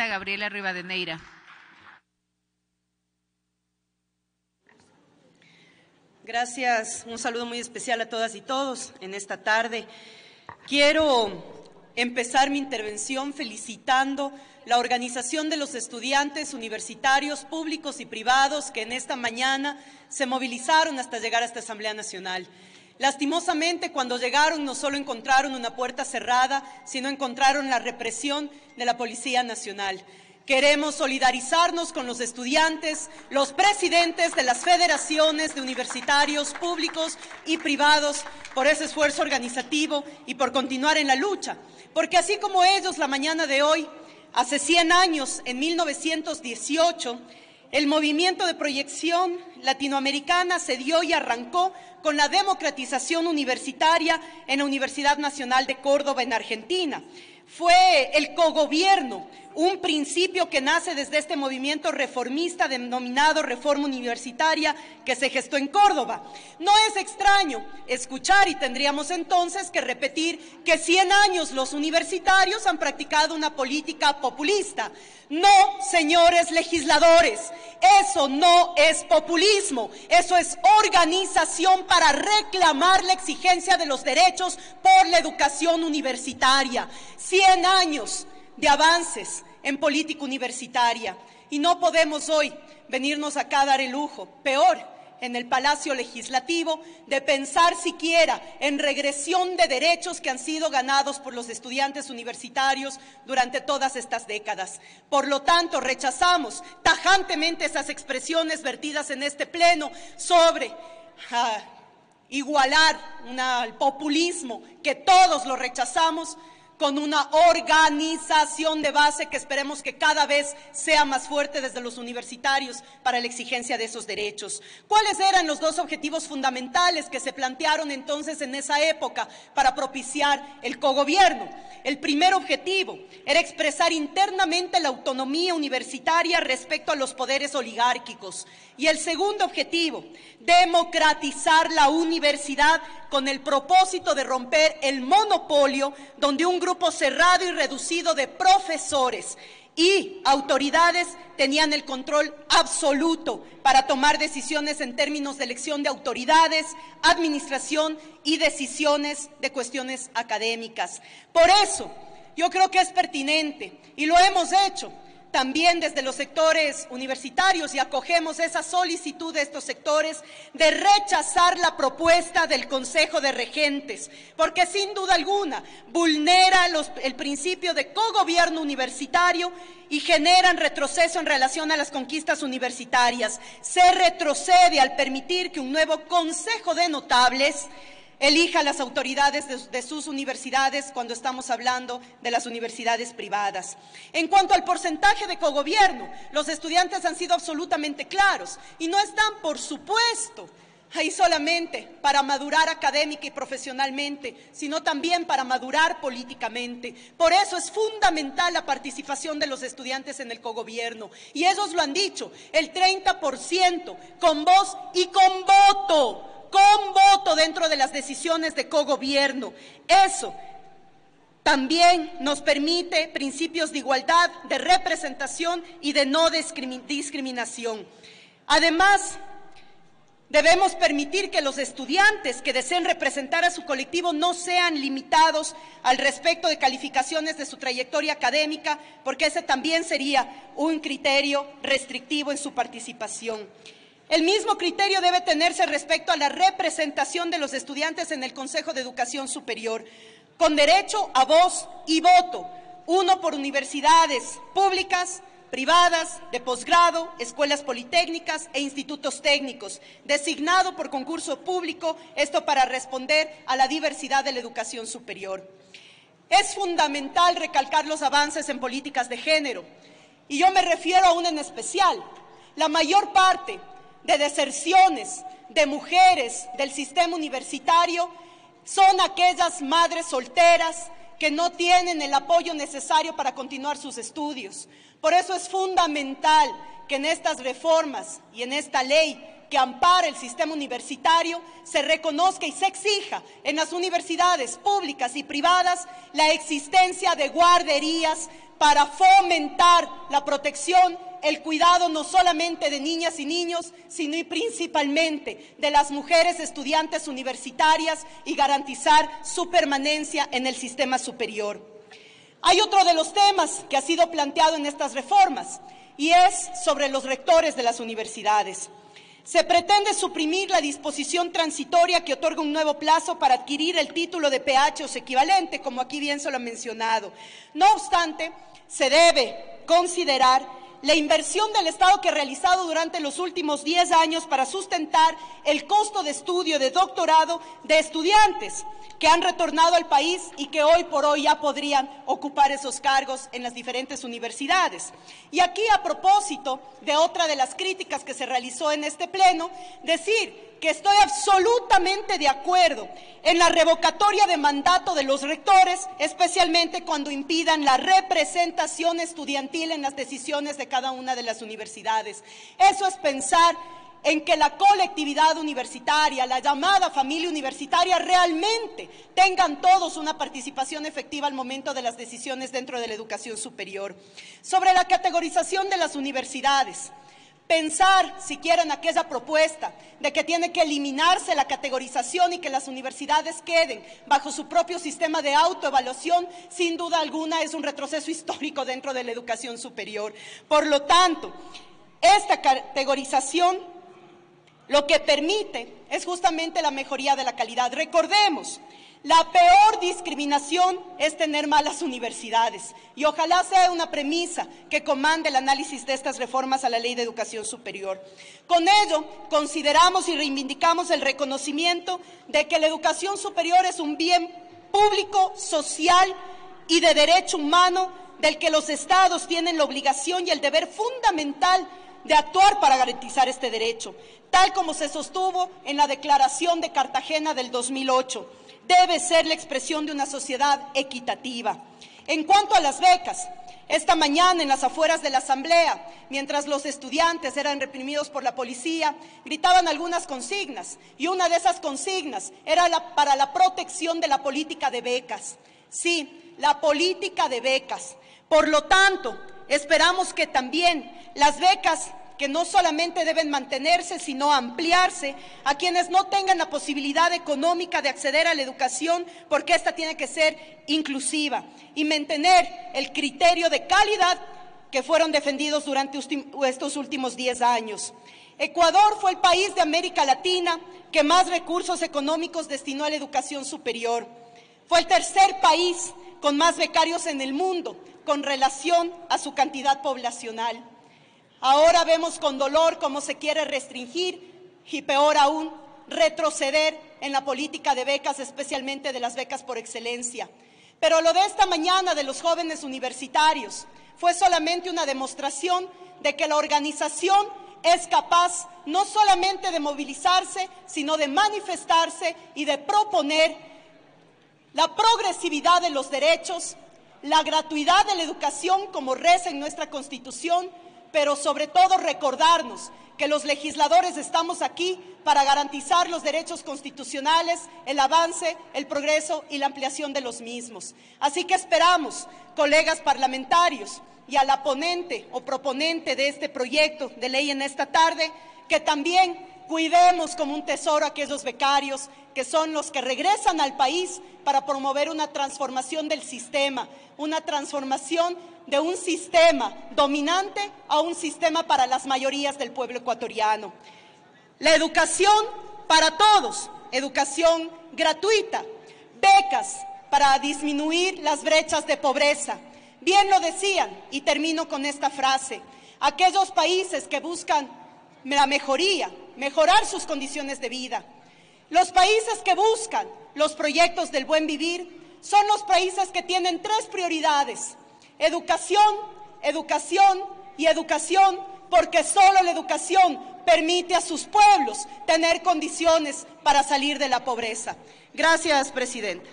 Gabriela Rivadeneira. Gracias, un saludo muy especial a todas y todos en esta tarde. Quiero empezar mi intervención felicitando la organización de los estudiantes universitarios públicos y privados que en esta mañana se movilizaron hasta llegar a esta Asamblea Nacional. Lastimosamente, cuando llegaron no solo encontraron una puerta cerrada, sino encontraron la represión de la Policía Nacional. Queremos solidarizarnos con los estudiantes, los presidentes de las federaciones de universitarios públicos y privados por ese esfuerzo organizativo y por continuar en la lucha. Porque así como ellos, la mañana de hoy, hace 100 años, en 1918, el movimiento de proyección latinoamericana se dio y arrancó con la democratización universitaria en la Universidad Nacional de Córdoba, en Argentina. Fue el cogobierno, un principio que nace desde este movimiento reformista denominado Reforma Universitaria que se gestó en Córdoba. No es extraño escuchar, y tendríamos entonces que repetir, que 100 años los universitarios han practicado una política populista. No, señores legisladores, eso no es populismo, eso es organización para reclamar la exigencia de los derechos por la educación universitaria. 100 años de avances en política universitaria y no podemos hoy venirnos acá a dar el lujo, peor, en el Palacio Legislativo, de pensar siquiera en regresión de derechos que han sido ganados por los estudiantes universitarios durante todas estas décadas. Por lo tanto, rechazamos tajantemente esas expresiones vertidas en este pleno sobre igualar el populismo, que todos lo rechazamos, con una organización de base que esperemos que cada vez sea más fuerte desde los universitarios para la exigencia de esos derechos. ¿Cuáles eran los dos objetivos fundamentales que se plantearon entonces en esa época para propiciar el cogobierno? El primer objetivo era expresar internamente la autonomía universitaria respecto a los poderes oligárquicos. Y el segundo objetivo, democratizar la universidad con el propósito de romper el monopolio donde un grupo cerrado y reducido de profesores y autoridades tenían el control absoluto para tomar decisiones en términos de elección de autoridades, administración y decisiones de cuestiones académicas. Por eso, yo creo que es pertinente, y lo hemos hecho también desde los sectores universitarios, y acogemos esa solicitud de estos sectores de rechazar la propuesta del Consejo de Regentes, porque sin duda alguna vulnera el principio de cogobierno universitario y generan retroceso en relación a las conquistas universitarias. Se retrocede al permitir que un nuevo Consejo de Notables elija las autoridades de sus universidades cuando estamos hablando de las universidades privadas. En cuanto al porcentaje de cogobierno, los estudiantes han sido absolutamente claros y no están, por supuesto, ahí solamente para madurar académica y profesionalmente, sino también para madurar políticamente. Por eso es fundamental la participación de los estudiantes en el cogobierno. Y ellos lo han dicho, el 30% con voz y con voto dentro de las decisiones de cogobierno. Eso también nos permite principios de igualdad, de representación y de no discriminación. Además, debemos permitir que los estudiantes que deseen representar a su colectivo no sean limitados al respecto de calificaciones de su trayectoria académica, porque ese también sería un criterio restrictivo en su participación. El mismo criterio debe tenerse respecto a la representación de los estudiantes en el Consejo de Educación Superior, con derecho a voz y voto, uno por universidades públicas, privadas, de posgrado, escuelas politécnicas e institutos técnicos, designado por concurso público, esto para responder a la diversidad de la educación superior. Es fundamental recalcar los avances en políticas de género, y yo me refiero a una en especial. La mayor parte de deserciones de mujeres del sistema universitario son aquellas madres solteras que no tienen el apoyo necesario para continuar sus estudios. Por eso es fundamental que en estas reformas y en esta ley que ampara el sistema universitario, se reconozca y se exija en las universidades públicas y privadas la existencia de guarderías para fomentar la protección, el cuidado no solamente de niñas y niños, sino y principalmente de las mujeres estudiantes universitarias y garantizar su permanencia en el sistema superior. Hay otro de los temas que ha sido planteado en estas reformas y es sobre los rectores de las universidades. Se pretende suprimir la disposición transitoria que otorga un nuevo plazo para adquirir el título de PH o su equivalente, como aquí bien se lo ha mencionado. No obstante, se debe considerar la inversión del Estado que ha realizado durante los últimos 10 años para sustentar el costo de estudio de doctorado de estudiantes que han retornado al país y que hoy por hoy ya podrían ocupar esos cargos en las diferentes universidades. Y aquí, a propósito de otra de las críticas que se realizó en este pleno, decir que estoy absolutamente de acuerdo en la revocatoria de mandato de los rectores, especialmente cuando impidan la representación estudiantil en las decisiones de cada una de las universidades. Eso es pensar en que la colectividad universitaria, la llamada familia universitaria, realmente tengan todos una participación efectiva al momento de las decisiones dentro de la educación superior. Sobre la categorización de las universidades, pensar siquiera en aquella propuesta de que tiene que eliminarse la categorización y que las universidades queden bajo su propio sistema de autoevaluación, sin duda alguna es un retroceso histórico dentro de la educación superior. Por lo tanto, esta categorización lo que permite es justamente la mejoría de la calidad. Recordemos, la peor discriminación es tener malas universidades y ojalá sea una premisa que comande el análisis de estas reformas a la Ley de Educación Superior. Con ello, consideramos y reivindicamos el reconocimiento de que la educación superior es un bien público, social y de derecho humano del que los Estados tienen la obligación y el deber fundamental de actuar para garantizar este derecho, tal como se sostuvo en la Declaración de Cartagena del 2008. Debe ser la expresión de una sociedad equitativa. En cuanto a las becas, esta mañana en las afueras de la Asamblea, mientras los estudiantes eran reprimidos por la policía, gritaban algunas consignas, y una de esas consignas era para la protección de la política de becas. Sí, la política de becas. Por lo tanto, esperamos que también las becas, que no solamente deben mantenerse, sino ampliarse a quienes no tengan la posibilidad económica de acceder a la educación, porque esta tiene que ser inclusiva y mantener el criterio de calidad que fueron defendidos durante estos últimos 10 años. Ecuador fue el país de América Latina que más recursos económicos destinó a la educación superior. Fue el tercer país con más becarios en el mundo con relación a su cantidad poblacional. Ahora vemos con dolor cómo se quiere restringir y, peor aún, retroceder en la política de becas, especialmente de las becas por excelencia. Pero lo de esta mañana de los jóvenes universitarios fue solamente una demostración de que la organización es capaz no solamente de movilizarse, sino de manifestarse y de proponer la progresividad de los derechos, la gratuidad de la educación como reza en nuestra Constitución, pero sobre todo recordarnos que los legisladores estamos aquí para garantizar los derechos constitucionales, el avance, el progreso y la ampliación de los mismos. Así que esperamos, colegas parlamentarios, y a la ponente o proponente de este proyecto de ley en esta tarde, que también cuidemos como un tesoro a aquellos becarios que son los que regresan al país para promover una transformación del sistema, una transformación de un sistema dominante a un sistema para las mayorías del pueblo ecuatoriano. La educación para todos, educación gratuita, becas para disminuir las brechas de pobreza. Bien lo decían, y termino con esta frase, aquellos países que buscan la mejoría, mejorar sus condiciones de vida. Los países que buscan los proyectos del buen vivir son los países que tienen 3 prioridades: educación, educación y educación, porque solo la educación permite a sus pueblos tener condiciones para salir de la pobreza. Gracias, presidenta.